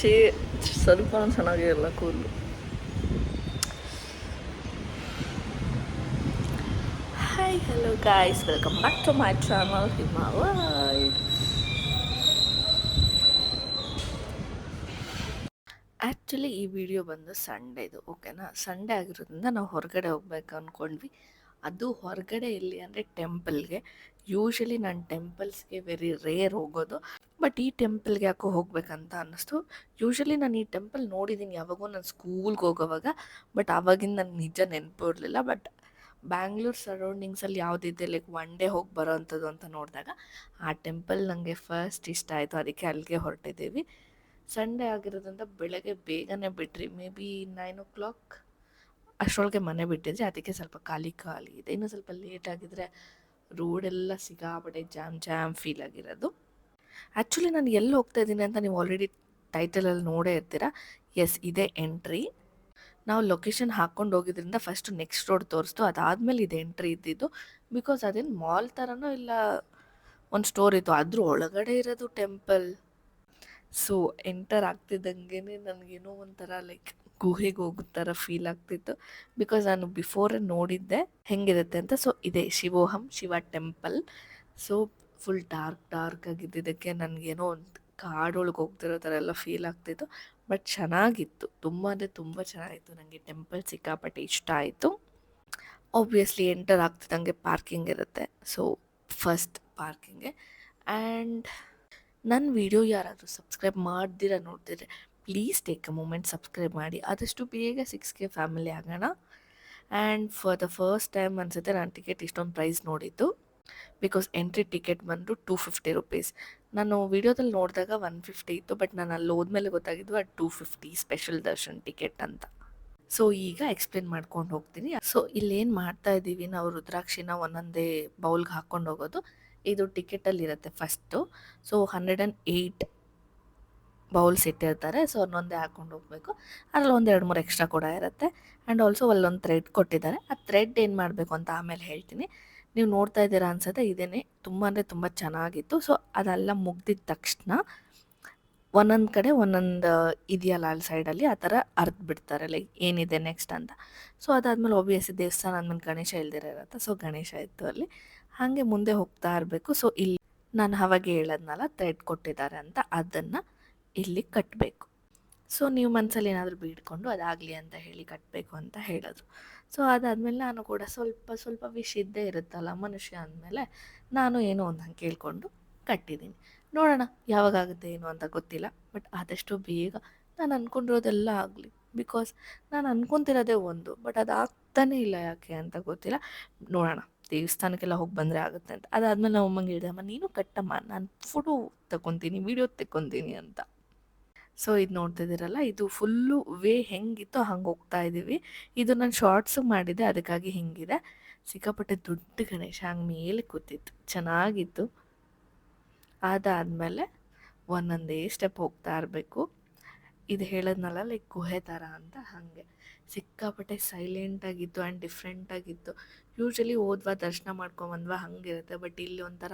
ಛೇ, ಸ್ವಲ್ಪ ಚೆನ್ನಾಗೇ ಇಲ್ಲ ಕೂದಲು. Hi hello guys, welcome back to my channel Himalay. Actually ಈ ವಿಡಿಯೋ ಬಂದು ಸಂಡೇದು, ಓಕೆನಾ. ಸಂಡೇ ಆಗಿರೋದ್ರಿಂದ ನಾವು ಹೊರಗಡೆ ಹೋಗ್ಬೇಕು ಅಂದ್ಕೊಂಡ್ವಿ. ಅದು ಹೊರಗಡೆ ಎಲ್ಲಿ ಅಂದರೆ ಟೆಂಪಲ್ಗೆ. ಯೂಶ್ವಲಿ ನಾನು ಟೆಂಪಲ್ಸ್ಗೆ ವೆರಿ ರೇರ್ ಹೋಗೋದು, ಬಟ್ ಈ ಟೆಂಪಲ್ಗೆ ಯಾಕೋ ಹೋಗ್ಬೇಕಂತ ಅನ್ನಿಸ್ತು. ಯೂಶ್ವಲಿ ನಾನು ಈ ಟೆಂಪಲ್ ನೋಡಿದ್ದೀನಿ ಯಾವಾಗೋ ನಾನು ಸ್ಕೂಲ್ಗೆ ಹೋಗೋವಾಗ, ಬಟ್ ಆವಾಗಿಂದ ನನಗೆ ನಿಜ ನೆನಪು ಇರಲಿಲ್ಲ. ಬಟ್ ಬ್ಯಾಂಗ್ಳೂರ್ ಸರೌಂಡಿಂಗ್ಸಲ್ಲಿ ಯಾವುದಿದೆ ಲೈಕ್ ಒನ್ ಡೇ ಹೋಗಿ ಬರೋ ಅಂಥದ್ದು ಅಂತ ನೋಡಿದಾಗ ಆ ಟೆಂಪಲ್ ನನಗೆ ಫಸ್ಟ್ ಇಷ್ಟ ಆಯಿತು. ಅದಕ್ಕೆ ಅಲ್ಲಿಗೆ ಹೊರಟಿದ್ದೀವಿ. ಸಂಡೇ ಆಗಿರೋದ್ರಿಂದ ಬೆಳಗ್ಗೆ ಬೇಗನೆ ಬಿಟ್ರಿ, ಮೇ ಬಿ 9 o'clock ಅಷ್ಟರೊಳಗೆ ಮನೆ ಬಿಟ್ಟಿದ್ರಿ. ಅದಕ್ಕೆ ಸ್ವಲ್ಪ ಖಾಲಿ ಇದೆ. ಇನ್ನೂ ಸ್ವಲ್ಪ ಲೇಟ್ ಆಗಿದ್ರೆ ರೋಡೆಲ್ಲ ಸಿಕ್ಕಾಪಟ್ಟೆ ಜಾಮ್ ಫೀಲ್ ಆಗಿರೋದು. ಆ್ಯಕ್ಚುಲಿ ನಾನು ಎಲ್ಲಿ ಹೋಗ್ತಾ ಇದ್ದೀನಿ ಅಂತ ನೀವು ಆಲ್ರೆಡಿ ಟೈಟಲಲ್ಲಿ ನೋಡೇ ಇರ್ತೀರ. ಎಸ್, ಇದೇ ಎಂಟ್ರಿ. ನಾವು ಲೊಕೇಶನ್ ಹಾಕ್ಕೊಂಡು ಹೋಗಿದ್ರಿಂದ ಫಸ್ಟು ನೆಕ್ಸ್ಟ್ ರೋಡ್ ತೋರಿಸ್ತು, ಅದಾದಮೇಲೆ ಇದು ಎಂಟ್ರಿ ಇದ್ದಿದ್ದು. ಬಿಕಾಸ್ ಅದೇನು ಮಾಲ್ ಥರನೋ ಇಲ್ಲ ಒಂದು ಸ್ಟೋರ್ ಇತ್ತು, ಅದ್ರ ಒಳಗಡೆ ಇರೋದು ಟೆಂಪಲ್. ಸೊ ಎಂಟರ್ ಆಗ್ತಿದ್ದಂಗೆ ನನಗೇನೋ ಒಂಥರ ಲೈಕ್ ಗುಹೆಗೆ ಹೋಗೋ ಥರ ಫೀಲ್ ಆಗ್ತಿತ್ತು. ಬಿಕಾಸ್ ನಾನು ಬಿಫೋರೇ ನೋಡಿದ್ದೆ ಹೆಂಗಿರುತ್ತೆ ಅಂತ. ಸೊ ಇದೇ ಶಿವೋಹಂ Shiva temple. So full dark ಆಗಿದ್ದಕ್ಕೆ ನನಗೇನೋ ಒಂದು ಕಾಡೊಳಗೆ ಹೋಗ್ತಿರೋ ಥರ ಎಲ್ಲ ಫೀಲ್ ಆಗ್ತಿತ್ತು. ಬಟ್ ಚೆನ್ನಾಗಿತ್ತು, ತುಂಬ ಅಂದರೆ ತುಂಬ ಚೆನ್ನಾಗಿತ್ತು. ನನಗೆ ಟೆಂಪಲ್ ಸಿಕ್ಕಾಪಟ್ಟೆ ಇಷ್ಟ ಆಯಿತು. ಆಬ್ವಿಯಸ್ಲಿ ಎಂಟರ್ ಆಗ್ತಿದ್ದಂಗೆ ಪಾರ್ಕಿಂಗ್ ಇರುತ್ತೆ. ಸೊ ಫಸ್ಟ್ ಪಾರ್ಕಿಂಗೆ. ಆ್ಯಂಡ್ ನನ್ನ ವಿಡಿಯೋ ಯಾರಾದರೂ ಸಬ್ಸ್ಕ್ರೈಬ್ ಮಾಡ್ದಿರ ನೋಡ್ತಿದ್ರೆ please take a moment subscribe ಮಾಡಿ. ಆದಷ್ಟು ಬೇಗ 6K ಫ್ಯಾಮಿಲಿ ಆಗೋಣ. And for the first time ಅನಿಸುತ್ತೆ ನಾನು ಟಿಕೆಟ್ ಇಷ್ಟೊಂದು ಪ್ರೈಸ್ ನೋಡಿದ್ದು. ಬಿಕಾಸ್ ಎಂಟ್ರಿ ಟಿಕೆಟ್ ಬಂದು 250 ರುಪೀಸ್. ನಾನು ವೀಡಿಯೋದಲ್ಲಿ ನೋಡಿದಾಗ 150 ಇತ್ತು, ಬಟ್ ನಾನು ಅಲ್ಲಿ ಹೋದ್ಮೇಲೆ ಗೊತ್ತಾಗಿದ್ದು ಅದು 250 ಸ್ಪೆಷಲ್ ದರ್ಶನ್ ಟಿಕೆಟ್ ಅಂತ. ಸೊ ಈಗ ಎಕ್ಸ್ಪ್ಲೇನ್ ಮಾಡ್ಕೊಂಡು ಹೋಗ್ತೀನಿ. ಸೊ ಇಲ್ಲೇನು ಮಾಡ್ತಾ ಇದ್ದೀವಿ, ನಾವು ರುದ್ರಾಕ್ಷಿನ ಒಂದೊಂದೇ ಬೌಲ್ಗೆ ಹಾಕ್ಕೊಂಡು ಹೋಗೋದು. ಇದು ಟಿಕೆಟಲ್ಲಿರುತ್ತೆ ಫಸ್ಟು. ಸೊ 108 ಬೌಲ್ಸ್ ಇಟ್ಟಿರ್ತಾರೆ. ಸೊ ಒಂದೊಂದೇ ಹಾಕ್ಕೊಂಡು ಹೋಗಬೇಕು. ಅದ್ರಲ್ಲಿ 1-2-3 ಎಕ್ಸ್ಟ್ರಾ ಕೂಡ ಇರುತ್ತೆ. ಆ್ಯಂಡ್ ಆಲ್ಸೋ ಅಲ್ಲೊಂದು ಥ್ರೆಡ್ ಕೊಟ್ಟಿದ್ದಾರೆ. ಆ ಥ್ರೆಡ್ ಏನು ಮಾಡಬೇಕು ಅಂತ ಆಮೇಲೆ ಹೇಳ್ತೀನಿ. ನೀವು ನೋಡ್ತಾ ಇದ್ದೀರಾ ಅನ್ಸುತ್ತೆ, ಇದೇನೆ ತುಂಬ ಅಂದರೆ ತುಂಬ ಚೆನ್ನಾಗಿತ್ತು. ಸೊ ಅದೆಲ್ಲ ಮುಗ್ದಿದ ತಕ್ಷಣ ಒಂದೊಂದು ಕಡೆ ಒಂದೊಂದು ಇದೆಯಲ್ಲ ಅಲ್ಲಿ ಸೈಡಲ್ಲಿ ಆ ಥರ ಅರ್ದು ಬಿಡ್ತಾರೆ ಲೈಕ್ ಏನಿದೆ ನೆಕ್ಸ್ಟ್ ಅಂತ. ಸೊ ಅದಾದಮೇಲೆ ಒಬ್ವಿಯಸ್ಲಿ ದೇವಸ್ಥಾನ ಅಂದಮೇಲೆ ಗಣೇಶ ಇಲ್ದಿರ ಇರುತ್ತೆ. ಸೊ ಗಣೇಶ ಇತ್ತು ಅಲ್ಲಿ. ಹಾಗೆ ಮುಂದೆ ಹೋಗ್ತಾ ಇರಬೇಕು. ಸೊ ಇಲ್ಲಿ ನಾನು ಅವಾಗೆ ಹೇಳದ್ನಲ್ಲ ಥ್ರೆಡ್ ಕೊಟ್ಟಿದ್ದಾರೆ ಅಂತ, ಅದನ್ನು ಇಲ್ಲಿ ಕಟ್ಟಬೇಕು. ಸೊ ನೀವು ಮನಸ್ಸಲ್ಲಿ ಏನಾದರೂ ಬೇಡ್ಕೊಂಡು ಅದಾಗಲಿ ಅಂತ ಹೇಳಿ ಕಟ್ಟಬೇಕು ಅಂತ ಹೇಳಿದ್ರು. ಸೊ ಅದಾದಮೇಲೆ ನಾನು ಕೂಡ ಸ್ವಲ್ಪ ವಿಶ್ ಇದ್ದೇ ಇರುತ್ತಲ್ಲ ಮನುಷ್ಯ ಅಂದಮೇಲೆ, ನಾನು ಏನೋ ಒಂದು ಹಂಗೆ ಕೇಳಿಕೊಂಡು ಕಟ್ಟಿದ್ದೀನಿ. ನೋಡೋಣ ಯಾವಾಗಾಗುತ್ತೆ ಏನು ಅಂತ ಗೊತ್ತಿಲ್ಲ. ಬಟ್ ಆದಷ್ಟು ಬೇಗ ನಾನು ಅಂದ್ಕೊಂಡಿರೋದೆಲ್ಲ ಆಗಲಿ. ಬಿಕಾಸ್ ನಾನು ಅಂದ್ಕೊತಿರೋದೇ ಒಂದು, ಬಟ್ ಅದು ಆಗ್ತಾನೇ ಇಲ್ಲ, ಯಾಕೆ ಅಂತ ಗೊತ್ತಿಲ್ಲ. ನೋಡೋಣ, ದೇವಸ್ಥಾನಕ್ಕೆಲ್ಲ ಹೋಗಿ ಬಂದರೆ ಆಗುತ್ತೆ ಅಂತ. ಅದಾದಮೇಲೆ ನಾವು ಅಮ್ಮಂಗೆ ಹೇಳಿದೆ, ಅಮ್ಮ ನೀನು ಕಟ್ಟಮ್ಮ, ನಾನು ಫೋಟೋ ತಗೊತೀನಿ, ವೀಡಿಯೋ ತೆಕ್ಕೊತೀನಿ ಅಂತ. ಸೊ ಇದು ನೋಡ್ತಿದ್ದೀರಲ್ಲ, ಇದು ಫುಲ್ಲು ವೇ ಹೆಂಗಿತ್ತು ಹಂಗೆ ಹೋಗ್ತಾ ಇದ್ದೀವಿ. ಇದು ನಾನು ಶಾರ್ಟ್ಸು ಮಾಡಿದೆ, ಅದಕ್ಕಾಗಿ ಹಿಂಗಿದೆ. ಸಿಕ್ಕಾಪಟ್ಟೆ ದೊಡ್ಡ ಗಣೇಶ ಹಂಗೆ ಮೇಲೆ ಕೂತಿತ್ತು, ಚೆನ್ನಾಗಿತ್ತು. ಅದಾದಮೇಲೆ ಒಂದೊಂದೇ ಸ್ಟೆಪ್ ಹೋಗ್ತಾ ಇರಬೇಕು. ಇದು ಹೇಳೋದ್ನಲ್ಲ ಲೈಕ್ ಗುಹೆ ಥರ ಅಂತ, ಹಾಗೆ ಸಿಕ್ಕಾಪಟ್ಟೆ ಸೈಲೆಂಟಾಗಿತ್ತು ಆ್ಯಂಡ್ ಡಿಫ್ರೆಂಟಾಗಿತ್ತು. ಯೂಶ್ವಲಿ ಹೋದ್ವಾ ದರ್ಶನ ಮಾಡ್ಕೊಂಬಂದ್ವಾ ಹಂಗಿರುತ್ತೆ, ಬಟ್ ಇಲ್ಲಿ ಒಂಥರ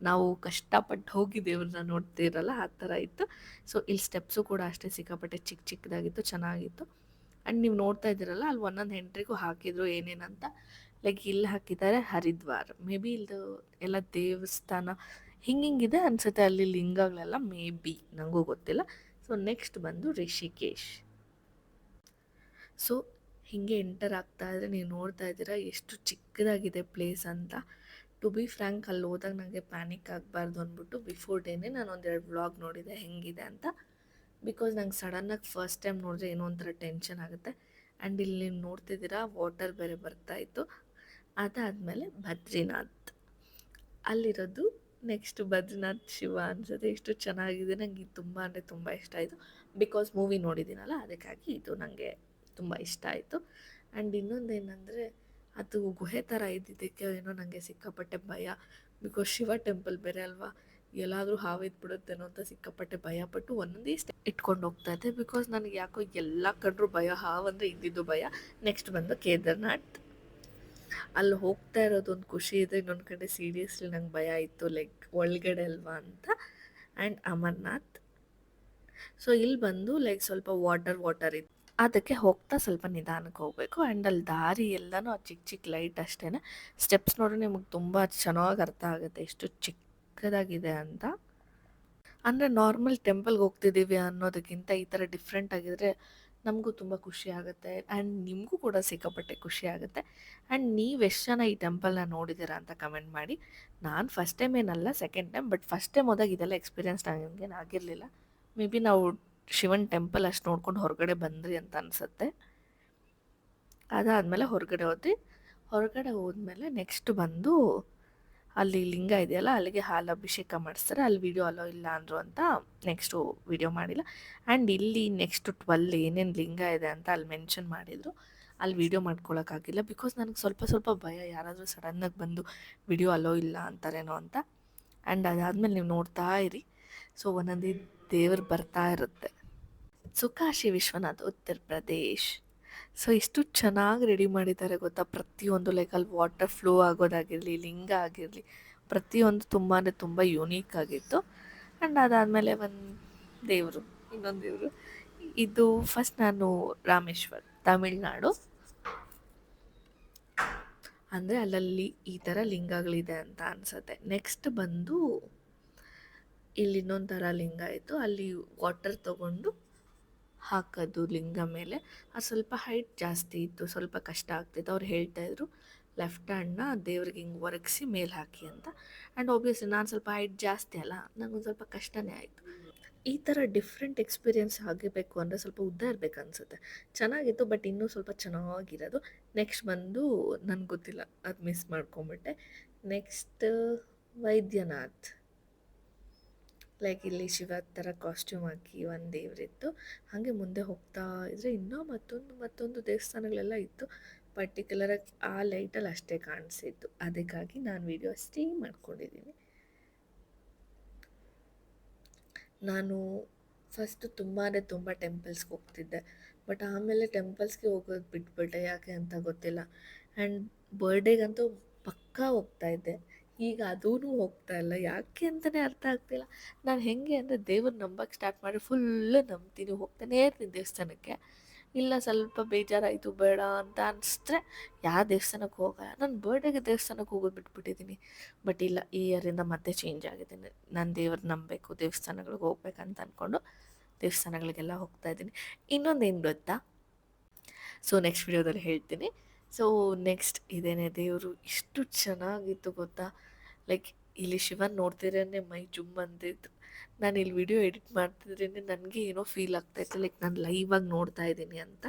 ನಾವು ಕಷ್ಟಪಟ್ಟು ಹೋಗಿ ದೇವ್ರನ್ನ ನೋಡ್ತಿರಲ್ಲ ಆ ಥರ ಇತ್ತು. ಸೊ ಇಲ್ಲಿ ಸ್ಟೆಪ್ಸು ಕೂಡ ಅಷ್ಟೇ ಸಿಕ್ಕಾಪಟ್ಟೆ ಚಿಕ್ಕದಾಗಿತ್ತು, ಚೆನ್ನಾಗಿತ್ತು. ಆ್ಯಂಡ್ ನೀವು ನೋಡ್ತಾ ಇದ್ದೀರಲ್ಲ ಅಲ್ಲಿ ಒಂದೊಂದು ಎಂಟ್ರಿಗೂ ಹಾಕಿದ್ರು ಏನೇನಂತ. ಲೈಕ್ ಇಲ್ಲಿ ಹಾಕಿದ್ದಾರೆ ಹರಿದ್ವಾರ್, ಮೇ ಬಿ ಇದು ಎಲ್ಲ ದೇವಸ್ಥಾನ ಹಿಂಗಿದೆ ಅನಿಸುತ್ತೆ. ಅಲ್ಲಿ ಲಿಂಗಗಳೆಲ್ಲ ಮೇ ಬಿ, ನನಗೂ ಗೊತ್ತಿಲ್ಲ. ಸೊ ನೆಕ್ಸ್ಟ್ ಬಂದು ರಿಷಿಕೇಶ್. ಸೊ ಹೀಗೆ ಎಂಟರ್ ಆಗ್ತಾ ಇದ್ದರೆ ನೀವು ನೋಡ್ತಾ ಇದ್ದೀರಾ ಎಷ್ಟು ಚಿಕ್ಕದಾಗಿದೆ ಪ್ಲೇಸ್ ಅಂತ. ಟು ಬಿ ಫ್ರ್ಯಾಂಕ್, ಅಲ್ಲಿ ಹೋದಾಗ ನನಗೆ ಪ್ಯಾನಿಕ್ ಆಗಬಾರ್ದು ಅಂದ್ಬಿಟ್ಟು ಬಿಫೋರ್ ಡೇನೇ ನಾನು ಒಂದೆರಡು ವ್ಲಾಗ್ ನೋಡಿದೆ ಹೆಂಗಿದೆ ಅಂತ. ಬಿಕಾಸ್ ನಂಗೆ ಸಡನ್ನಾಗಿ ಫಸ್ಟ್ ಟೈಮ್ ನೋಡಿದ್ರೆ ಏನೋ ಒಂಥರ ಟೆನ್ಷನ್ ಆಗುತ್ತೆ. ಆ್ಯಂಡ್ ಇಲ್ಲಿ ನೀವು ನೋಡ್ತಿದ್ದೀರಾ ವಾಟರ್ ಬೇರೆ ಬರ್ತಾಯಿತ್ತು. ಅದಾದಮೇಲೆ ಬದ್ರಿನಾಥ್ ಅಲ್ಲಿರೋದು. ನೆಕ್ಸ್ಟ್ ಬದ್ರಿನಾಥ್ ಶಿವ ಅನಿಸುತ್ತೆ. ಎಷ್ಟು ಚೆನ್ನಾಗಿದೆ, ನನಗೆ ಇದು ತುಂಬ ಅಂದರೆ ತುಂಬ ಇಷ್ಟ ಆಯಿತು. ಬಿಕಾಸ್ ಮೂವಿ ನೋಡಿದ್ದೀನಲ್ಲ, ಅದಕ್ಕಾಗಿ ಇದು ನನಗೆ ತುಂಬ ಇಷ್ಟ ಆಯಿತು. ಆ್ಯಂಡ್ ಇನ್ನೊಂದೇನೆಂದರೆ ಅದು ಗುಹೆ ಥರ ಇದ್ದಿದ್ದಕ್ಕೆ ಏನೋ ನನಗೆ ಸಿಕ್ಕಾಪಟ್ಟೆ ಭಯ. ಬಿಕಾಸ್ ಶಿವ ಟೆಂಪಲ್ ಬೇರೆ ಅಲ್ವಾ, ಎಲ್ಲಾದರೂ ಹಾವಿದ್ದು ಬಿಡುತ್ತೇನೋ ಅಂತ ಸಿಕ್ಕಾಪಟ್ಟೆ ಭಯಪಟ್ಟು ಒಂದೊಂದೇ ಸ್ಟೆಪ್ ಇಟ್ಕೊಂಡು ಹೋಗ್ತಾಯಿದ್ದೆ. ಬಿಕಾಸ್ ನನಗೆ ಯಾಕೋ ಎಲ್ಲ ಕಂಡ್ರೂ ಭಯ, ಹಾವಂದರೆ ಇದ್ದಿದ್ದು ಭಯ. ನೆಕ್ಸ್ಟ್ ಬಂದು ಕೇದಾರ್ನಾಥ್. ಅಲ್ಲಿ ಹೋಗ್ತಾ ಇರೋದೊಂದು ಖುಷಿ ಇದೆ, ಇನ್ನೊಂದು ಕಡೆ ಸೀರಿಯಸ್ಲಿ ನಂಗೆ ಭಯ ಇತ್ತು ಲೈಕ್ ಒಳಗಡೆ ಅಲ್ವಾ ಅಂತ. And amaranth. ಸೊ ಇಲ್ಲಿ ಬಂದು ಲೈಕ್ ಸ್ವಲ್ಪ ವಾಟರ್ ಇತ್ತು. ಅದಕ್ಕೆ ಹೋಗ್ತಾ ಸ್ವಲ್ಪ ನಿಧಾನಕ್ಕೆ ಹೋಗಬೇಕು. ಆ್ಯಂಡ್ ಅಲ್ಲಿ ದಾರಿ ಎಲ್ಲನೂ ಚಿಕ್ಕ ಚಿಕ್ಕ ಲೈಟ್ ಅಷ್ಟೇ. ಸ್ಟೆಪ್ಸ್ ನೋಡ್ರೆ ನಿಮಗೆ ತುಂಬ ಚೆನ್ನಾಗಿ ಅರ್ಥ ಆಗುತ್ತೆ ಎಷ್ಟು ಚಿಕ್ಕದಾಗಿದೆ ಅಂತ. ಅಂದರೆ ನಾರ್ಮಲ್ ಟೆಂಪಲ್ಗೆ ಹೋಗ್ತಿದ್ದೀವಿ ಅನ್ನೋದಕ್ಕಿಂತ ಈ ಥರ ಡಿಫ್ರೆಂಟ್ ಆಗಿದ್ರೆ ನಮಗೂ ತುಂಬ ಖುಷಿ ಆಗುತ್ತೆ. ಆ್ಯಂಡ್ ನಿಮಗೂ ಕೂಡ ಸಿಕ್ಕಾಪಟ್ಟೆ ಖುಷಿ ಆಗುತ್ತೆ. ಆ್ಯಂಡ್ ನೀವು ಎಷ್ಟು ಜನ ಈ ಟೆಂಪಲ್ನ ನೋಡಿದ್ದೀರಾ ಅಂತ ಕಮೆಂಟ್ ಮಾಡಿ. ನಾನು ಫಸ್ಟ್ ಟೈಮ್ ಏನಲ್ಲ, second time. But first time ಹೋದಾಗ ಇದೆಲ್ಲ ಎಕ್ಸ್ಪೀರಿಯನ್ಸ್ ನನಗೇನು ಆಗಿರಲಿಲ್ಲ. ಮೇ ಬಿ ನಾವು ಶಿವನ್ ಟೆಂಪಲ್ ಅಷ್ಟು ನೋಡ್ಕೊಂಡು ಹೊರಗಡೆ ಬಂದ್ರಿ ಅಂತ ಅನಿಸುತ್ತೆ. ಅದಾದಮೇಲೆ ಹೊರಗಡೆ ಹೋದ್ವಿ. ಹೊರಗಡೆ ಹೋದ್ಮೇಲೆ ನೆಕ್ಸ್ಟ್ ಬಂದು ಅಲ್ಲಿ ಲಿಂಗ ಇದೆಯಲ್ಲ, ಅಲ್ಲಿಗೆ ಹಾಲು ಅಭಿಷೇಕ ಮಾಡಿಸ್ತಾರೆ. ಅಲ್ಲಿ ವೀಡಿಯೋ ಅಲೋ ಇಲ್ಲ ಅಂದರು ಅಂತ ನೆಕ್ಸ್ಟು ವೀಡಿಯೋ ಮಾಡಿಲ್ಲ. ಆ್ಯಂಡ್ ಇಲ್ಲಿ ನೆಕ್ಸ್ಟು 12 ಏನೇನು ಲಿಂಗ ಇದೆ ಅಂತ ಅಲ್ಲಿ ಮೆನ್ಷನ್ ಮಾಡಿದರು. ಅಲ್ಲಿ ವೀಡಿಯೋ ಮಾಡ್ಕೊಳಕ್ಕಾಗಿಲ್ಲ, ಬಿಕಾಸ್ ನನಗೆ ಸ್ವಲ್ಪ ಭಯ, ಯಾರಾದರೂ ಸಡನ್ನಾಗಿ ಬಂದು ವಿಡಿಯೋ ಅಲೋ ಇಲ್ಲ ಅಂತಾರೇನೋ ಅಂತ. ಆ್ಯಂಡ್ ಅದಾದಮೇಲೆ ನೀವು ನೋಡ್ತಾ ಇರಿ. ಸೊ ಒಂದೊಂದೇ ದೇವರು ಬರ್ತಾ ಇರುತ್ತೆ. ಸೊ ಕಾಶಿ ವಿಶ್ವನಾಥ್, ಉತ್ತರ ಪ್ರದೇಶ್. ಸೊ ಎಷ್ಟು ಚೆನ್ನಾಗಿ ರೆಡಿ ಮಾಡಿದ್ದಾರೆ ಗೊತ್ತಾ, ಪ್ರತಿಯೊಂದು ಲೈಕ್ ಅಲ್ಲಿ ವಾಟರ್ ಫ್ಲೋ ಆಗೋದಾಗಿರಲಿ, ಲಿಂಗ ಆಗಿರಲಿ, ಪ್ರತಿಯೊಂದು ತುಂಬ ಯೂನೀಕ್ ಆಗಿತ್ತು. ಆ್ಯಂಡ್ ಅದಾದಮೇಲೆ ಒಂದು ದೇವರು, ಇನ್ನೊಂದು ದೇವರು. ಇದು ಫಸ್ಟ್ ನಾನು ರಾಮೇಶ್ವರ್, ತಮಿಳ್ನಾಡು. ಅಂದರೆ ಅಲ್ಲಲ್ಲಿ ಈ ಥರ ಲಿಂಗಗಳಿದೆ ಅಂತ ಅನಿಸುತ್ತೆ. ನೆಕ್ಸ್ಟ್ ಬಂದು ಇಲ್ಲಿ ಇನ್ನೊಂದು ಥರ ಲಿಂಗ ಇತ್ತು, ಅಲ್ಲಿ ವಾಟರ್ ತೊಗೊಂಡು ಹಾಕೋದು ಲಿಂಗ ಮೇಲೆ. ಅದು ಸ್ವಲ್ಪ ಹೈಟ್ ಜಾಸ್ತಿ ಇತ್ತು, ಸ್ವಲ್ಪ ಕಷ್ಟ ಆಗ್ತಿತ್ತು. ಅವ್ರು ಹೇಳ್ತಾಯಿದ್ರು ಲೆಫ್ಟ್ ಹ್ಯಾಂಡ್ನ ದೇವ್ರಿಗೆ ಹಿಂಗೆ ಒರಗಿಸಿ ಮೇಲೆ ಹಾಕಿ ಅಂತ. ಆ್ಯಂಡ್ ಆಬ್ವಿಯಸ್ಲಿ ನಾನು ಸ್ವಲ್ಪ ಹೈಟ್ ಜಾಸ್ತಿ ಅಲ್ಲ, ನನಗೊಂದು ಸ್ವಲ್ಪ ಕಷ್ಟನೇ ಆಯಿತು. ಈ ಥರ ಡಿಫ್ರೆಂಟ್ ಎಕ್ಸ್ಪೀರಿಯೆನ್ಸ್ ಆಗಬೇಕು ಅಂದರೆ ಸ್ವಲ್ಪ ಉದ್ದ ಇರಬೇಕು ಅನಿಸುತ್ತೆ. ಚೆನ್ನಾಗಿತ್ತು, ಬಟ್ ಇನ್ನೂ ಸ್ವಲ್ಪ ಚೆನ್ನಾಗಿರೋದು. ನೆಕ್ಸ್ಟ್ ಬಂದು ನನಗೆ ಗೊತ್ತಿಲ್ಲ, ಅದು ಮಿಸ್ ಮಾಡ್ಕೊಂಬಿಟ್ಟೆ. ನೆಕ್ಸ್ಟ್ ವೈದ್ಯನಾಥ್, ಲೈಕ್ ಇಲ್ಲಿ ಶಿವ ಥರ ಕಾಸ್ಟ್ಯೂಮ್ ಹಾಕಿ ಒಂದು ದೇವರಿತ್ತು. ಹಾಗೆ ಮುಂದೆ ಹೋಗ್ತಾ ಇದ್ದರೆ ಇನ್ನೂ ಮತ್ತೊಂದು ದೇವಸ್ಥಾನಗಳೆಲ್ಲ ಇತ್ತು. ಪರ್ಟಿಕ್ಯುಲರಾಗಿ ಆ ಲೈಟಲ್ಲಿ ಅಷ್ಟೇ ಕಾಣಿಸಿತ್ತು, ಅದಕ್ಕಾಗಿ ನಾನು ವೀಡಿಯೋ ಅಷ್ಟೇ ಮಾಡ್ಕೊಂಡಿದ್ದೀನಿ. ನಾನು ಫಸ್ಟು ತುಂಬ ಟೆಂಪಲ್ಸ್ಗೆ ಹೋಗ್ತಿದ್ದೆ, ಬಟ್ ಆಮೇಲೆ ಟೆಂಪಲ್ಸ್ಗೆ ಹೋಗೋದು ಬಿಟ್ಬಿಟ್ಟೆ, ಯಾಕೆ ಅಂತ ಗೊತ್ತಿಲ್ಲ. ಆ್ಯಂಡ್ ಬರ್ಡೇಗಂತೂ ಪಕ್ಕಾ ಹೋಗ್ತಾಯಿದ್ದೆ, ಈಗ ಅದೂ ಹೋಗ್ತಾ ಇಲ್ಲ, ಯಾಕೆ ಅಂತಲೇ ಅರ್ಥ ಆಗ್ತಿಲ್ಲ. ನಾನು ಹೇಗೆ ಅಂದರೆ ದೇವ್ರು ನಂಬಕ್ಕೆ ಸ್ಟಾರ್ಟ್ ಮಾಡಿ ಫುಲ್ಲು ನಂಬ್ತೀನಿ, ಹೋಗ್ತಾನೇ ಇರ್ತೀನಿ ದೇವಸ್ಥಾನಕ್ಕೆ. ಇಲ್ಲ ಸ್ವಲ್ಪ ಬೇಜಾರಾಯಿತು ಬೇಡ ಅಂತ ಅನಿಸಿದ್ರೆ ಯಾವ ದೇವಸ್ಥಾನಕ್ಕೆ ಹೋಗಲ್ಲ. ನಾನು ಬರ್ಡೇಗೆ ದೇವಸ್ಥಾನಕ್ಕೆ ಹೋಗೋದು ಬಿಟ್ಬಿಟ್ಟಿದ್ದೀನಿ. ಬಟ್ ಇಲ್ಲ, ಈ ಇಯರಿಂದ ಮತ್ತೆ ಚೇಂಜ್ ಆಗಿದ್ದೀನಿ. ನಾನು ದೇವ್ರು ನಂಬಬೇಕು, ದೇವಸ್ಥಾನಗಳಿಗೆ ಹೋಗ್ಬೇಕಂತ ಅಂದ್ಕೊಂಡು ದೇವಸ್ಥಾನಗಳಿಗೆಲ್ಲ ಹೋಗ್ತಾಯಿದ್ದೀನಿ. ಇನ್ನೊಂದೇನು ಗೊತ್ತಾ, ಸೊ ನೆಕ್ಸ್ಟ್ ವಿಡಿಯೋದಲ್ಲಿ ಹೇಳ್ತೀನಿ. ಸೊ ನೆಕ್ಸ್ಟ್ ಇದೇನೇ ದೇವರು ಇಷ್ಟು ಚೆನ್ನಾಗಿತ್ತು ಗೊತ್ತಾ, ಲೈಕ್ ಇಲ್ಲಿ ಶಿವನ್ ನೋಡ್ತಿರೇ ಮೈ ಜುಮ್ ಅಂತಿತ್ತು. ನಾನು ಇಲ್ಲಿ ವಿಡಿಯೋ ಎಡಿಟ್ ಮಾಡ್ತಿದ್ರೇ ನನಗೆ ಏನೋ ಫೀಲ್ ಆಗ್ತಾಯಿತ್ತು, ಲೈಕ್ ನಾನು ಲೈವಾಗಿ ನೋಡ್ತಾ ಇದ್ದೀನಿ ಅಂತ.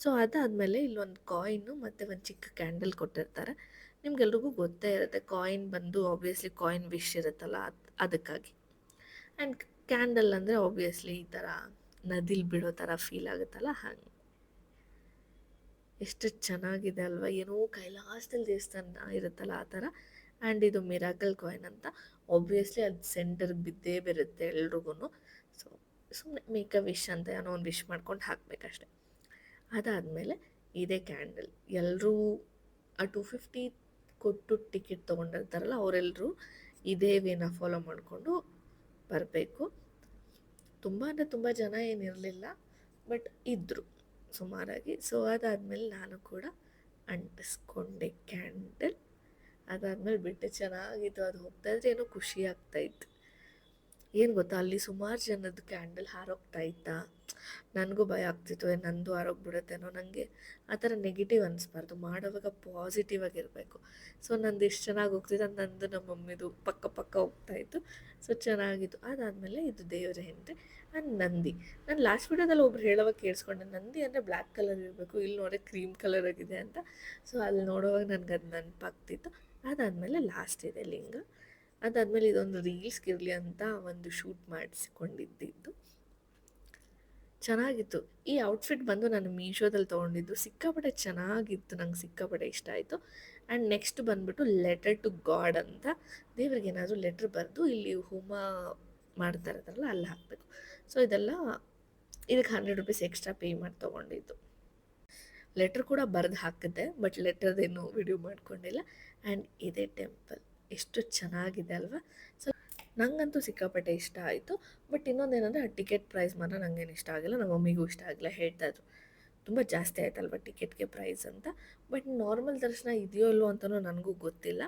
ಸೊ ಅದಾದಮೇಲೆ ಇಲ್ಲೊಂದು ಕಾಯಿನು ಮತ್ತು ಒಂದು ಚಿಕ್ಕ ಕ್ಯಾಂಡಲ್ ಕೊಟ್ಟಿರ್ತಾರೆ. ನಿಮ್ಗೆಲ್ರಿಗೂ ಗೊತ್ತೇ ಇರುತ್ತೆ, ಕಾಯಿನ್ ಬಂದು ಆಬ್ವಿಯಸ್ಲಿ ಕಾಯಿನ್ ವಿಶ್ ಇರುತ್ತಲ್ಲ, ಅದಕ್ಕಾಗಿ. ಆ್ಯಂಡ್ ಕ್ಯಾಂಡಲ್ ಅಂದರೆ ಆಬ್ವಿಯಸ್ಲಿ ಈ ಥರ ನದಿಲಿ ಬಿಡೋ ಥರ ಫೀಲ್ ಆಗುತ್ತಲ್ಲ, ಹಾಗೆ. ಎಷ್ಟು ಚೆನ್ನಾಗಿದೆ ಅಲ್ವಾ, ಏನೋ ಕೈಲಾಸದಲ್ಲಿ ದೇವಸ್ಥಾನ ಇರುತ್ತಲ್ಲ ಆ ಥರ. ಆ್ಯಂಡ್ ಇದು ಮಿರಾಕಲ್ ಕಾಯಿನ್ ಅಂತ, ಆಬ್ವಿಯಸ್ಲಿ ಅದು ಸೆಂಟರ್ಗೆ ಬಿದ್ದೇ ಬರುತ್ತೆ ಎಲ್ರಿಗೂ. ಸೊ ಸುಮ್ಮನೆ ಮೇಕ್ ಅ ವಿಶ್ ಅಂತ ಏನೋ ಒಂದು ವಿಶ್ ಮಾಡ್ಕೊಂಡು ಹಾಕಬೇಕಷ್ಟೆ. ಅದಾದಮೇಲೆ ಇದೇ ಕ್ಯಾಂಡಲ್, ಎಲ್ಲರೂ ಆ 250 ಕೊಟ್ಟು ಟಿಕೆಟ್ ತೊಗೊಂಡಿರ್ತಾರಲ್ಲ, ಅವರೆಲ್ಲರೂ ಇದೇ ವೇನ ಫಾಲೋ ಮಾಡಿಕೊಂಡು ಬರಬೇಕು. ತುಂಬ ಜನ ಏನಿರಲಿಲ್ಲ, ಬಟ್ ಇದ್ದರು ಸುಮಾರಾಗಿ. ಸೊ ಅದಾದಮೇಲೆ ನಾನು ಕೂಡ ಅಂಟಿಸ್ಕೊಂಡೆ ಕ್ಯಾಂಡಲ್. ಅದಾದಮೇಲೆ ಬಿಟ್ಟೆ, ಚೆನ್ನಾಗಿತ್ತು. ಅದು ಹೋಗ್ತಾಯಿದ್ರೆ ಏನೋ ಖುಷಿ ಆಗ್ತಾಯಿತ್ತು. ಏನು ಗೊತ್ತಾ, ಅಲ್ಲಿ ಸುಮಾರು ಜನದ್ದು ಕ್ಯಾಂಡಲ್ ಹಾರೋಗ್ತಾ ಇತ್ತಾ, ನನಗೂ ಭಯ ಆಗ್ತಿತ್ತು, ನಂದು ಹಾರೋಗ್ಬಿಡುತ್ತೇನೋ. ನನಗೆ ಆ ಥರ ನೆಗೆಟಿವ್ ಅನ್ನಿಸ್ಬಾರ್ದು, ಮಾಡೋವಾಗ ಪಾಸಿಟಿವ್ ಆಗಿರಬೇಕು. ಸೊ ನಂದು ಎಷ್ಟು ಚೆನ್ನಾಗಿ ಹೋಗ್ತಿತ್ತು, ನಂದು ನಮ್ಮ ಮಮ್ಮಿದು ಪಕ್ಕ ಹೋಗ್ತಾಯಿತ್ತು. ಸೊ ಚೆನ್ನಾಗಿತ್ತು. ಅದಾದಮೇಲೆ ಇದು ದೇವರ ಹೆಂಡ್ರೆ ಆ್ಯಂಡ್ ನಂದಿ. ನಾನು ಲಾಸ್ಟ್ ವಿಡಿಯೋದಲ್ಲಿ ಒಬ್ರು ಹೇಳೋವಾಗ ಕೇಳಿಸ್ಕೊಂಡೆ, ನಂದಿ ಅಂದರೆ ಬ್ಲ್ಯಾಕ್ ಕಲರ್ ಇರಬೇಕು, ಇಲ್ಲಿ ನೋಡೋಕೆ ಕ್ರೀಮ್ ಕಲರ್ ಆಗಿದೆ ಅಂತ. ಸೊ ಅಲ್ಲಿ ನೋಡೋವಾಗ ನನಗೆ ಅದು ನೆನಪಾಗ್ತಿತ್ತು. ಅದಾದಮೇಲೆ ಲಾಸ್ಟ್ ಇದೆ ಲಿಂಗ. ಅದಾದಮೇಲೆ ಇದೊಂದು ರೀಲ್ಸ್ಗಿರಲಿ ಅಂತ ಒಂದು ಶೂಟ್ ಮಾಡಿಸ್ಕೊಂಡಿದ್ದು. ಚೆನ್ನಾಗಿತ್ತು. ಈ ಔಟ್ಫಿಟ್ ಬಂದು ನಾನು ಮೀಶೋದಲ್ಲಿ ತೊಗೊಂಡಿದ್ದು, ಸಿಕ್ಕಾಪಟ್ಟೆ ಚೆನ್ನಾಗಿತ್ತು, ನಂಗೆ ಸಿಕ್ಕಾಪಟ್ಟೆ ಇಷ್ಟ ಆಯಿತು. ಆ್ಯಂಡ್ ನೆಕ್ಸ್ಟ್ ಬಂದುಬಿಟ್ಟು ಲೆಟರ್ ಟು ಗಾಡ್ ಅಂತ, ದೇವ್ರಿಗೆ ಏನಾದರೂ ಲೆಟ್ರ್ ಬರೆದು ಇಲ್ಲಿ ಹೋಮ ಮಾಡ್ತಾ ಇರ್ತಾರಲ್ಲ ಅಲ್ಲಿ ಹಾಕಬೇಕು. ಸೊ ಇದೆಲ್ಲ ಇದಕ್ಕೆ 100 ರೂಪೀಸ್ ಎಕ್ಸ್ಟ್ರಾ ಪೇ ಮಾಡಿ ತೊಗೊಂಡಿದ್ದು. ಲೆಟ್ರ್ ಕೂಡ ಬರೆದು ಹಾಕಿದ್ದೆ, ಬಟ್ ಲೆಟರ್ದೇನು ವಿಡಿಯೋ ಮಾಡ್ಕೊಂಡಿಲ್ಲ. ಆ್ಯಂಡ್ ಇದೇ ಟೆಂಪಲ್ ಎಷ್ಟು ಚೆನ್ನಾಗಿದೆ ಅಲ್ವಾ. ಸೊ ನಂಗಂತೂ ಸಿಕ್ಕಾಪಟ್ಟೆ ಇಷ್ಟ ಆಯಿತು. ಬಟ್ ಇನ್ನೊಂದೇನಂದರೆ ಆ ಟಿಕೆಟ್ ಪ್ರೈಸ್ ಮಾತ್ರ ನನಗೇನು ಇಷ್ಟ ಆಗಿಲ್ಲ, ನಮ್ಮ ಮಮ್ಮಿಗೂ ಇಷ್ಟ ಆಗಿಲ್ಲ. ಹೇಳ್ತಾ ಇದ್ರು ತುಂಬ ಜಾಸ್ತಿ ಆಯ್ತಲ್ವ ಟಿಕೆಟ್ಗೆ ಪ್ರೈಸ್ ಅಂತ. ಬಟ್ ನಾರ್ಮಲ್ ದರ್ಶನ ಇದೆಯೋ ಇಲ್ವೋ ಅಂತಲೂ ನನಗೂ ಗೊತ್ತಿಲ್ಲ.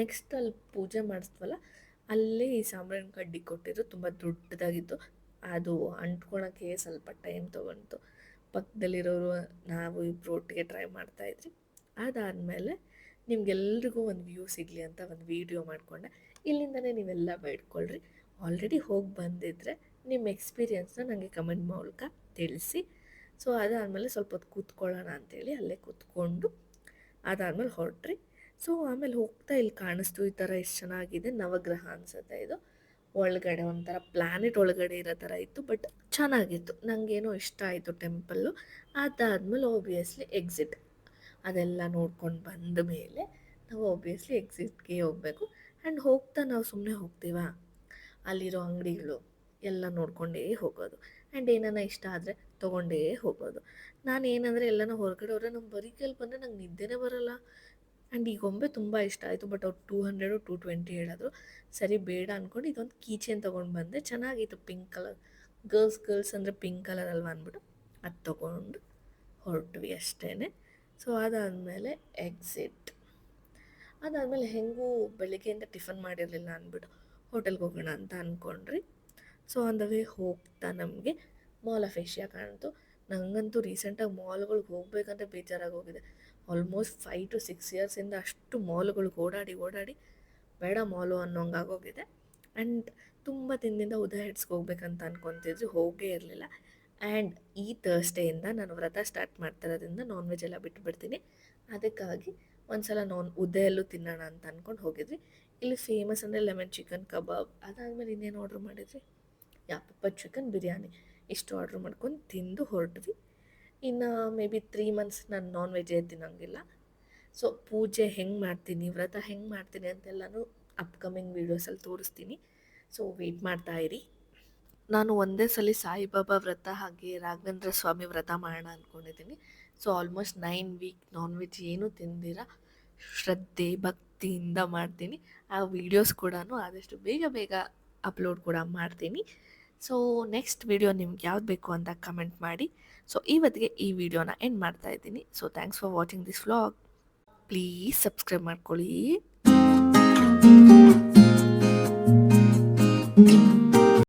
ನೆಕ್ಸ್ಟ್ ಅಲ್ಲಿ ಪೂಜೆ ಮಾಡಿಸ್ದ್ವಲ್ಲ, ಅಲ್ಲೇ ಈ ಸಾಂಬ್ರಾಣಿ ಕಡ್ಡಿ ಕೊಟ್ಟಿದ್ರು, ತುಂಬ ದೊಡ್ಡದಾಗಿತ್ತು. ಅದು ಅಂಟ್ಕೊಳಕ್ಕೆ ಸ್ವಲ್ಪ ಟೈಮ್ ತೊಗೊಂತು. ಪಕ್ಕದಲ್ಲಿರೋರು ನಾವು ಇಬ್ಬರು ಒಟ್ಟಿಗೆ ಟ್ರೈ ಮಾಡ್ತಾಯಿದ್ರಿ. ಅದಾದಮೇಲೆ ನಿಮ್ಗೆಲ್ರಿಗೂ ಒಂದು ವ್ಯೂ ಸಿಗಲಿ ಅಂತ ಒಂದು ವೀಡಿಯೋ ಮಾಡಿಕೊಂಡೆ. ಇಲ್ಲಿಂದನೇ ನೀವೆಲ್ಲ ಬೇಡ್ಕೊಳ್ರಿ. ಆಲ್ರೆಡಿ ಹೋಗಿ ಬಂದಿದ್ದರೆ ನಿಮ್ಮ ಎಕ್ಸ್ಪೀರಿಯನ್ಸ್ನ ನನಗೆ ಕಮೆಂಟ್ ಮೂಲಕ ತಿಳಿಸಿ. ಸೊ ಅದಾದಮೇಲೆ ಸ್ವಲ್ಪ ಹೊತ್ತು ಕೂತ್ಕೊಳ್ಳೋಣ ಅಂಥೇಳಿ ಅಲ್ಲೇ ಕೂತ್ಕೊಂಡು ಅದಾದಮೇಲೆ ಹೊರಟ್ರಿ. ಸೊ ಆಮೇಲೆ ಹೋಗ್ತಾ ಇಲ್ಲಿ ಕಾಣಿಸ್ತು ಈ ಥರ ಎಷ್ಟು ಚೆನ್ನಾಗಿದೆ, ನವಗ್ರಹ ಅನಿಸುತ್ತೆ ಇದು. ಒಳಗಡೆ ಒಂಥರ ಪ್ಲ್ಯಾನೆಟ್ ಒಳಗಡೆ ಇರೋ ಥರ ಇತ್ತು. ಬಟ್ ಚೆನ್ನಾಗಿತ್ತು, ನನಗೇನೋ ಇಷ್ಟ ಆಯಿತು ಟೆಂಪಲ್ಲು. ಅದಾದಮೇಲೆ ಒಬ್ವಿಯಸ್ಲಿ ಎಕ್ಸಿಟ್ ಅದೆಲ್ಲ ನೋಡ್ಕೊಂಡು ಬಂದ ಮೇಲೆ ನಾವು ಒಬ್ವಿಯಸ್ಲಿ ಎಕ್ಸಿಟ್ಗೆ ಹೋಗಬೇಕು. ಆ್ಯಂಡ್ ಹೋಗ್ತಾ ನಾವು ಸುಮ್ಮನೆ ಹೋಗ್ತೀವಾ, ಅಲ್ಲಿರೋ ಅಂಗಡಿಗಳು ಎಲ್ಲ ನೋಡ್ಕೊಂಡೇ ಹೋಗೋದು. ಆ್ಯಂಡ್ ಏನಾನ ಇಷ್ಟ ಆದರೆ ತೊಗೊಂಡೇ ಹೋಗೋದು. ನಾನು ಏನಂದರೆ ಎಲ್ಲನೂ ಹೊರಗಡೆ ಹೋದರೆ ನಮ್ಮ ಬರೀಕಲ್ಲಿ ಬಂದರೆ ನಂಗೆ ನಿದ್ದೆನೇ ಬರೋಲ್ಲ. ಆ್ಯಂಡ್ ಈ ಗೊಂಬೆ ತುಂಬ ಇಷ್ಟ ಆಯಿತು. ಬಟ್ ಅವ್ರು 200 220 ಹೇಳಿದ್ರು. ಸರಿ ಬೇಡ ಅಂದ್ಕೊಂಡು ಇದೊಂದು ಕೀಚೇನ್ ತೊಗೊಂಡು ಬಂದೆ. ಚೆನ್ನಾಗಿತ್ತು, ಪಿಂಕ್ ಕಲರ್. ಗರ್ಲ್ಸ್ ಅಂದರೆ ಪಿಂಕ್ ಕಲರ್ ಅಲ್ವಾ ಅಂದ್ಬಿಟ್ಟು ಅದು ತೊಗೊಂಡು ಹೊರಟ್ವಿ ಅಷ್ಟೇ. ಸೊ ಅದಾದಮೇಲೆ ಎಕ್ಸಿಟ್. ಅದಾದಮೇಲೆ ಹೆಂಗೂ ಬೆಳಿಗ್ಗೆಯಿಂದ ಟಿಫನ್ ಮಾಡಿರಲಿಲ್ಲ ಅಂದ್ಬಿಟ್ಟು ಹೋಟೆಲ್ಗೆ ಹೋಗೋಣ ಅಂತ ಅಂದ್ಕೊಂಡ್ರಿ. ಸೊ ಆನ್ ದ ವೇ ಹೋಗ್ತಾ ನಮಗೆ ಮಾಲ್ ಆಫ್ ಏಷ್ಯಾ ಕಾಣ್ತು. ನನಗಂತೂ ರೀಸೆಂಟಾಗಿ ಮಾಲ್ಗಳಿಗೆ ಹೋಗ್ಬೇಕಂತ ಬೇಜಾರಾಗಿ ಹೋಗಿದೆ. ಆಲ್ಮೋಸ್ಟ್ 5 to 6 ಇಯರ್ಸಿಂದ ಅಷ್ಟು ಮಾಲ್ಗಳಿಗೆ ಓಡಾಡಿ ಬೇಡ ಮಾಲು ಅನ್ನೋಂಗಾಗೋಗಿದೆ. ಆ್ಯಂಡ್ ತುಂಬ ದಿನದಿಂದ ಉದಯ ಹಿಡ್ಸ್ಗೆ ಹೋಗ್ಬೇಕಂತ ಅಂದ್ಕೊತಿದ್ರು, ಹೋಗೇ ಇರಲಿಲ್ಲ. ಆ್ಯಂಡ್ ಈ ಥರ್ಸ್ಡೇಯಿಂದ ನಾನು ವ್ರತ ಸ್ಟಾರ್ಟ್ ಮಾಡ್ತಿರೋದ್ರಿಂದ ನಾನ್ ವೆಜ್ ಎಲ್ಲ ಬಿಟ್ಬಿಡ್ತೀನಿ. ಅದಕ್ಕಾಗಿ ಒಂದು ಸಲ ಉದಯಲ್ಲೂ ತಿನ್ನೋಣ ಅಂತ ಅಂದ್ಕೊಂಡು ಹೋಗಿದ್ವಿ. ಇಲ್ಲಿ ಫೇಮಸ್ ಅಂದರೆ ಲೆಮನ್ ಚಿಕನ್ ಕಬಾಬ್. ಅದಾದಮೇಲೆ ಇನ್ನೇನು ಆರ್ಡ್ರ್ ಮಾಡಿದ್ವಿ, ಪೆಪ್ಪರ್ ಚಿಕನ್ ಬಿರಿಯಾನಿ. ಇಷ್ಟು ಆರ್ಡ್ರ್ ಮಾಡ್ಕೊಂಡು ತಿಂದು ಹೊರಟ್ವಿ. ಇನ್ನು ಮೇ ಬಿ 3 months ನಾನು ನಾನ್ ವೆಜ್ಜೇ ತಿನ್ನೋಂಗಿಲ್ಲ. ಸೊ ಪೂಜೆ ಹೆಂಗೆ ಮಾಡ್ತೀನಿ, ವ್ರತ ಹೆಂಗೆ ಮಾಡ್ತೀನಿ ಅಂತೆಲ್ಲನೂ ಅಪ್ಕಮಿಂಗ್ ವೀಡಿಯೋಸಲ್ಲಿ ತೋರಿಸ್ತೀನಿ. ಸೊ ವೆಯ್ಟ್ ಮಾಡ್ತಾಯಿರಿ. ನಾನು ಒಂದೇ ಸಲ ಸಾಯಿಬಾಬಾ ವ್ರತ ಹಾಗೆ ರಾಘವೇಂದ್ರ ಸ್ವಾಮಿ ವ್ರತ ಮಾಡೋಣ ಅಂದ್ಕೊಂಡಿದ್ದೀನಿ. So almost 9 week non veg ಏನೂ ತಿಂದಿರ ಶ್ರದ್ಧೆ ಭಕ್ತಿಯಿಂದ ಮಾಡ್ತೀನಿ. ಆ ವೀಡಿಯೋಸ್ ಕೂಡ ಆದಷ್ಟು ಬೇಗ ಅಪ್ಲೋಡ್ ಕೂಡ ಮಾಡ್ತೀನಿ. ಸೊ ನೆಕ್ಸ್ಟ್ ವೀಡಿಯೋ ನಿಮ್ಗೆ ಯಾವ್ದು ಬೇಕು ಅಂತ ಕಮೆಂಟ್ ಮಾಡಿ. ಸೊ ಇವತ್ತಿಗೆ ಈ ವಿಡಿಯೋನ ಎಂಡ್ ಮಾಡ್ತಾ ಇದ್ದೀನಿ. So thanks for watching this vlog. Please subscribe ಮಾಡ್ಕೊಳ್ಳಿ.